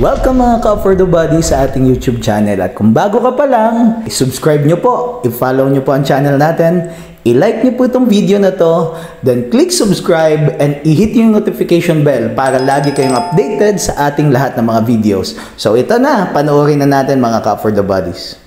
Welcome mga ka-For The Body sa ating YouTube channel. At kung bago ka pa lang, i-subscribe nyo po, i-follow nyo po ang channel natin, i-like nyo po itong video na to, then click subscribe and i-hit yung notification bell para lagi kayong updated sa ating lahat ng mga videos. So ito na, panoorin na natin mga ka-For The Bodies.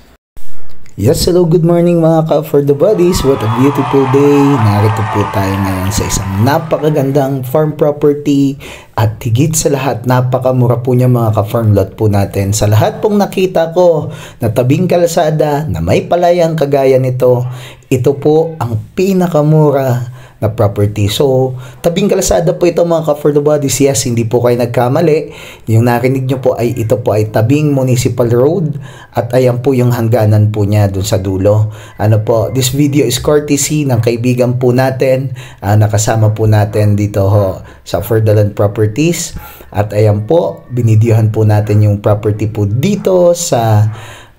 Yes, hello, good morning mga ka-For The Bodies. What a beautiful day. Narito po tayo ngayon sa isang napakagandang farm property at higit sa lahat, napakamura po niya mga ka-farm lot po natin. Sa lahat pong nakita ko na tabing kalsada na may palayang kagaya nito, ito po ang pinakamura na property. So, tabing kalsada po ito mga ka-For The Bodies. Yes, hindi po kayo nagkamali. Yung narinig nyo po ay ito po ay tabing municipal road at ayan po yung hangganan po niya dun sa dulo. Ano po, this video is courtesy ng kaibigan po natin. Nakasama po natin dito ho sa Ferdinand Properties. At ayan po, binidyohan po natin yung property po dito sa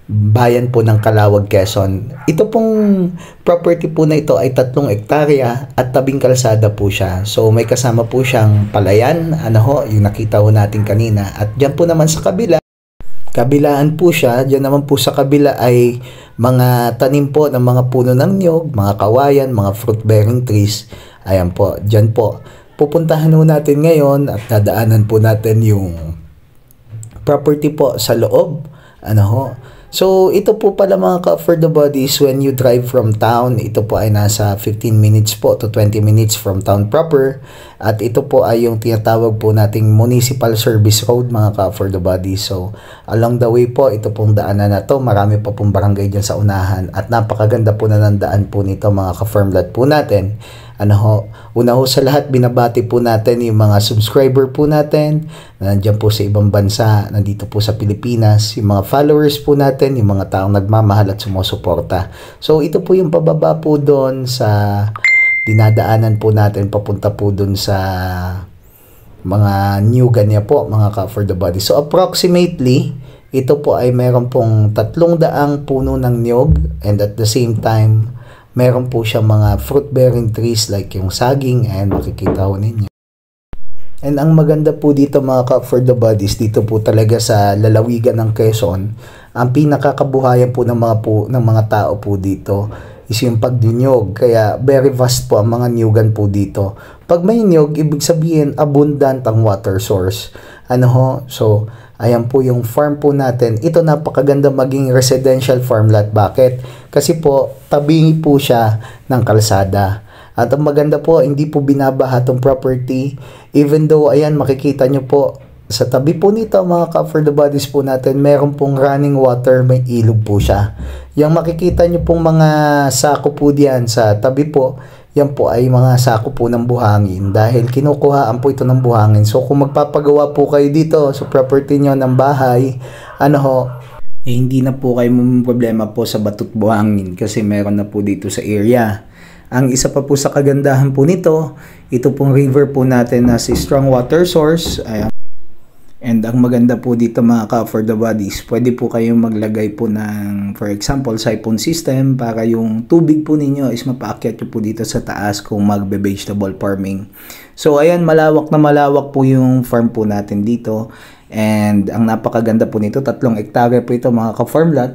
bayan po ng Calawag, Quezon. Ito pong property po na ito ay 3 hektarya at tabing kalsada po siya. So may kasama po siyang palayan, yung nakita ho natin kanina. At dyan po naman sa kabilaan po siya, dyan naman po sa kabila ay mga tanim po ng mga puno ng niyog, mga kawayan, mga fruit bearing trees. Ayan po, dyan po. Pupuntahan ho natin ngayon at dadaanan po natin yung property po sa loob. So, ito po pala mga ka-For The Bodies, when you drive from town, ito po ay nasa 15 minutes po to 20 minutes from town proper. At ito po ay yung tinatawag po nating Municipal Service Road mga ka-For The Bodies. So, along the way po, ito pong daanan na to, marami pa pong barangay dyan sa unahan. At napakaganda po na ng daan po nito mga ka-farm lot po natin. Una ho sa lahat, binabati po natin yung mga subscriber po natin na nandyan po sa ibang bansa, nandito po sa Pilipinas, yung mga followers po natin, yung mga taong nagmamahal at sumusuporta. So ito po yung pababa po doon sa dinadaanan po natin, papunta po doon sa mga new ganya po mga ka-For The Body. So approximately, ito po ay meron pong 300 puno ng niyog and at the same time, meron po siya mga fruit-bearing trees like yung saging and makikita ho ninyo. And ang maganda po dito mga ka-For The Bodies, dito po talaga sa lalawigan ng Quezon, ang pinakakabuhayan po ng mga tao po dito is yung pagdinyog. Kaya very vast po ang mga niyugan po dito. Pag may niyog, ibig sabihin abundant ang water source. So, ayan po yung farm po natin. Ito napakaganda maging residential farm lot. Bakit? Kasi po, tabi po siya ng kalsada. At ang maganda po, hindi po binabaha itong property. Even though, ayan, makikita nyo po, sa tabi po nito, mga ka-For The Bodies po natin, meron pong running water, may ilog po siya. Yung makikita nyo pong mga sako po diyan sa tabi po, yan po ay mga sako po ng buhangin dahil kinukuhaan po ito ng buhangin. So kung magpapagawa po kayo dito sa property nyo ng bahay, hindi na po kayo problema po sa batot buhangin kasi meron na po dito sa area. Ang isa pa po sa kagandahan po nito, ito pong river po natin na si strong water source. Ayan. And ang maganda po dito mga ka-For The Bodies, pwede po kayong maglagay po ng, for example, siphon system para yung tubig po ninyo is mapaakyat nyo po dito sa taas kung magbe-vegetable farming. So ayan, malawak na malawak po yung farm po natin dito. And ang napakaganda po nito, 3 hektarya po ito mga ka-farm lot.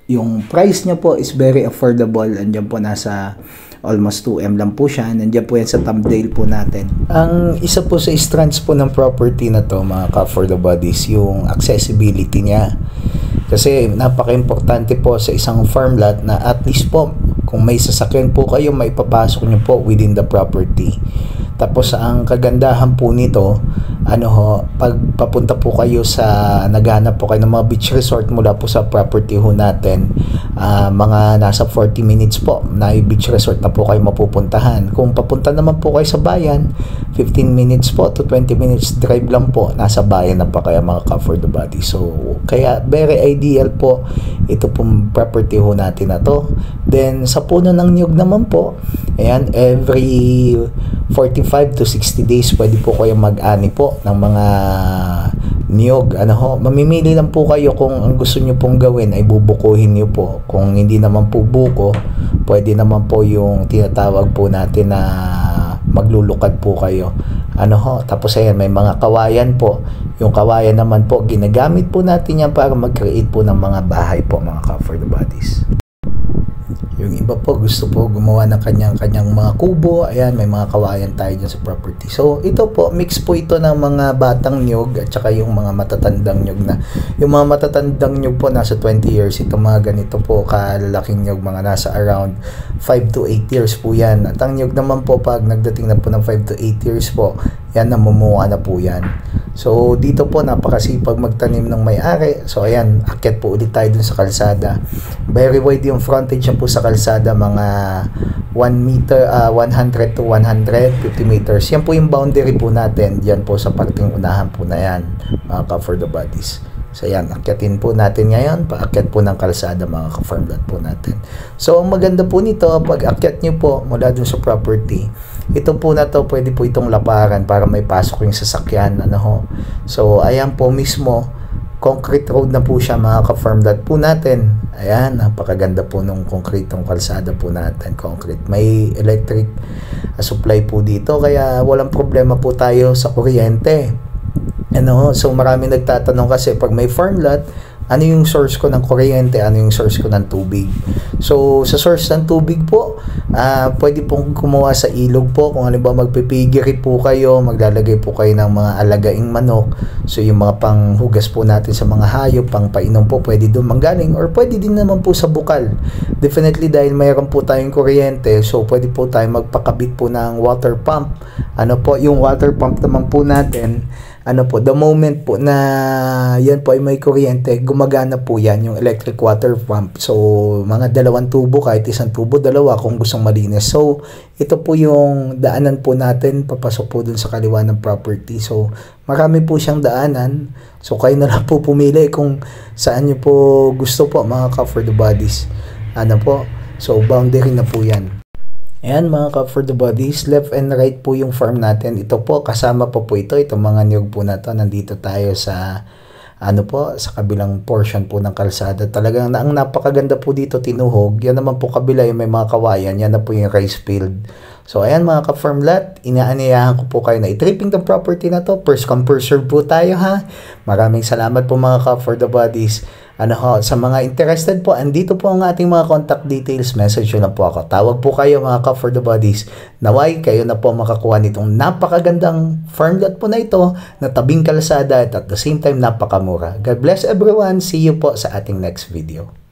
Yung price niya po is very affordable. Andiyan po nasa almost 2M lang po siya. Nandiyan po yan sa thumbnail po natin. Ang isa po sa strands po ng property na to mga ka-For The Bodies, yung accessibility niya. Kasi napaka-importante po sa isang farm lot na at least po kung may sasakyan po kayo, may papasok nyo po within the property. Tapos ang kagandahan po nito, pag papunta po kayo sa, naghanap po kayo ng mga beach resort mula po sa property ho natin, mga nasa 40 minutes po na beach resort na po kayo mapupuntahan. Kung papunta naman po kayo sa bayan, 15 minutes po to 20 minutes drive lang po, nasa bayan na pa kayo mga ka-For The Body. So, kaya very ideal po ito pong property ho natin na to. Then, sa puno ng niyog naman po, ayan, every 45 to 60 days pwede po kayo mag-ani po ng mga niyog. Mamimili lang po kayo kung ang gusto nyo pong gawin ay bubukuhin nyo po. Kung hindi naman po buko, pwede naman po yung tinatawag po natin na maglulukad po kayo. Ano ho, tapos ayan, may mga kawayan po. Yung kawayan naman po, ginagamit po natin yan para mag-create po ng mga bahay po, mga ka-for the bodies. Yung iba po gusto po gumawa ng kanyang mga kubo. Ayan, may mga kawayan tayo dyan sa property. So ito po, mix po ito ng mga batang nyug at saka yung mga matatandang nyug na. Yung mga matatandang nyug po nasa 20 years. Ito mga ganito po kalalaking nyug, mga nasa around 5 to 8 years po yan. At ang nyug naman po pag nagdating na po ng 5 to 8 years po, yan, namumuha na po yan. So dito po napakasipag magtanim ng may-ari. So ayan, akyat po ulit tayo dun sa kalsada. Very wide yung frontage po sa kalsada, mga 100 to 150 meters. Yan po yung boundary po natin. Yan po sa parting unahan po na yan, mga ka-for the bodies. So yan, akyatin po natin ngayon, paakyat po ng kalsada, mga ka-farmland po natin. So ang maganda po nito, pag akyat nyo po mula dun sa property, ito po na to, pwede po itong laparan para may pasok yung sasakyan, ano ho. So ayan po mismo, concrete road na po siya, mga ka-farmland po natin. Ayan, napakaganda po nung concrete ng kalsada po natin, concrete. May electric supply po dito, kaya walang problema po tayo sa kuryente. Ano, so marami nagtatanong kasi pag may farm lot, ano yung source ko ng kuryente, ano yung source ko ng tubig. So sa source ng tubig po, pwede pong kumuha sa ilog po. Kung halimbawa magpipigiri po kayo, maglalagay po kayo ng mga alagaing manok, so yung mga panghugas po natin sa mga hayop, pang painom po, pwede doon manggaling, or pwede din naman po sa bukal. Definitely dahil mayroon po tayong kuryente, so pwede po tayo magpakabit po ng water pump. Ano po, yung water pump naman po natin, ano po, the moment po na yan po ay may kuryente, gumagana po yan, yung electric water pump. So mga 2 tubo, kahit 1 tubo, 2 kung gustong malinis. So ito po yung daanan po natin, papasok po dun sa kaliwa ng property. So marami po siyang daanan, so kayo na lang po pumili kung saan nyo po gusto po, mga ka-for the bodies. Ano po, so boundary na po yan. Ayan, mga ka-for the bodies, left and right po yung farm natin. Ito po, kasama po ito, itong mga niyog po na to. Nandito tayo sa, ano po, sa kabilang portion po ng kalsada. Talagang, ang napakaganda po dito, tinuhog. Yan naman po kabila, yung may mga kawayan. Yan na po yung rice field. So, ayan mga ka-farm lot, inaaniyahan ko po kayo na i-tripping the property na to. First come, first serve po tayo, ha. Maraming salamat po, mga ka-for the bodies. Ano ho, sa mga interested po, andito po ang ating mga contact details. Message nyo na po ako. Tawag po kayo, mga ka-for the bodies. Naway, kayo na po makakuha nitong napakagandang farm lot po na ito, na tabing kalsada at the same time napakamura. God bless everyone. See you po sa ating next video.